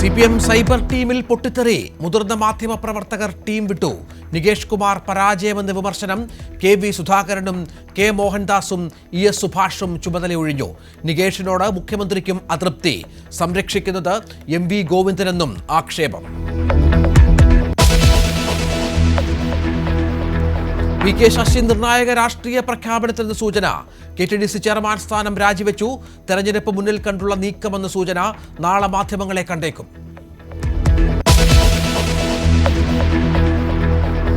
CPM cyber ടീമിൽ പൊട്ടിത്തെറി. മുതിർന്ന മാധ്യമ പ്രവർത്തകർ ടീം വിട്ടു. നികേഷ് കുമാർ പരാജയമെന്ന വിമർശനം. KV സുധാകരനും K മോഹൻദാസും ES സുഭാഷും ചുമതലയൊഴിഞ്ഞു. നികേഷിനോട് മുഖ്യമന്ത്രിക്കും അതൃപ്തി. സംരക്ഷിക്കുന്നത് MV ഗോവിന്ദനെന്നും ആക്ഷേപം. VK ശശി നിർണായക രാഷ്ട്രീയ പ്രഖ്യാപനത്തിന് സൂചന. KTDC ചെയർമാൻ സ്ഥാനം രാജിവെച്ചു. തെരഞ്ഞെടുപ്പ് മുന്നിൽ കണ്ടുള്ള നീക്കമെന്ന് സൂചന. നാളെ മാധ്യമങ്ങളെ കണ്ടേക്കും.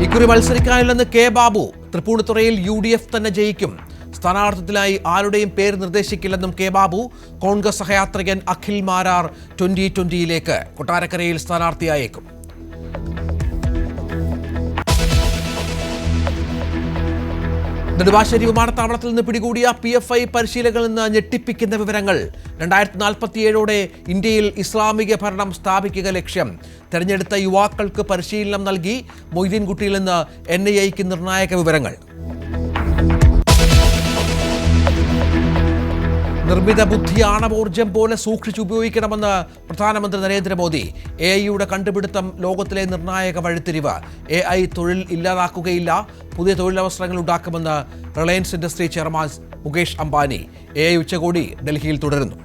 ഇക്കുറി മത്സരിക്കാനില്ലെന്ന് K ബാബു. തൃപ്പൂണിത്തുറയിൽ UDF തന്നെ ജയിക്കും. സ്ഥാനാർത്ഥിത്വത്തിനായി ആരുടെയും പേര് നിർദ്ദേശിക്കില്ലെന്നും K ബാബു. കോൺഗ്രസ് സഹയാത്രികൻ അഖിൽ മാരാർ 2020 കൊട്ടാരക്കരയിൽ സ്ഥാനാർത്ഥിയായേക്കും. നെടുമ്പാശ്ശേരി വിമാനത്താവളത്തിൽ നിന്ന് പിടികൂടിയ PFI പരിശീലകരിൽ നിന്ന് ഞെട്ടിപ്പിക്കുന്ന വിവരങ്ങൾ. 2047 ഇന്ത്യയിൽ ഇസ്ലാമിക ഭരണം സ്ഥാപിക്കുക ലക്ഷ്യം. തെരഞ്ഞെടുത്ത യുവാക്കൾക്ക് പരിശീലനം നൽകി. മൊയ്തീൻകുട്ടിയിൽ നിന്ന് NIAക്ക് നിർണായക വിവരങ്ങൾ. നിർമ്മിത ബുദ്ധി ആണവോർജം പോലെ സൂക്ഷിച്ചുപയോഗിക്കണമെന്ന് പ്രധാനമന്ത്രി നരേന്ദ്രമോദി. AI കണ്ടുപിടുത്തം ലോകത്തിലെ നിർണായക വഴിത്തിരിവ്. AI തൊഴിൽ ഇല്ലാതാക്കുകയില്ല, പുതിയ തൊഴിലവസരങ്ങൾ ഉണ്ടാക്കുമെന്ന് Reliance industry chairman Mukesh Ambani. AI ഉച്ചകോടി ഡൽഹിയിൽ തുടരുന്നു.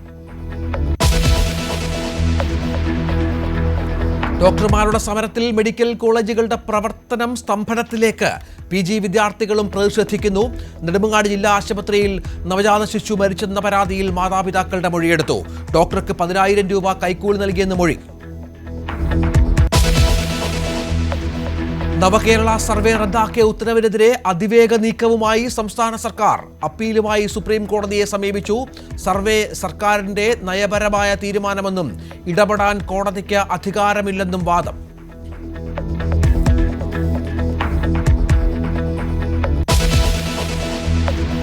ഡോക്ടർമാരുടെ സമരത്തിൽ മെഡിക്കൽ കോളേജുകളുടെ പ്രവർത്തനം സ്തംഭനത്തിലേക്ക്. PG വിദ്യാർത്ഥികളും പ്രതിഷേധിക്കുന്നു. നെടുമങ്ങാട് ജില്ലാ ആശുപത്രിയിൽ നവജാത ശിശു മരിച്ചെന്ന പരാതിയിൽ മാതാപിതാക്കളുടെ മൊഴിയെടുത്തു. ഡോക്ടർക്ക് 10,000 രൂപ കൈക്കൂലി നൽകിയെന്ന് മൊഴി. നവകേരള സർവേ റദ്ദാക്കിയ ഉത്തരവിനെതിരെ അതിവേഗ നീക്കവുമായി സംസ്ഥാന സർക്കാർ. അപ്പീലുമായി സുപ്രീം കോടതിയെ സമീപിച്ചു. സർവേ സർക്കാരിന്റെ നയപരമായ തീരുമാനമെന്നും ഇടപെടാൻ കോടതിക്ക് അധികാരമില്ലെന്നും വാദം.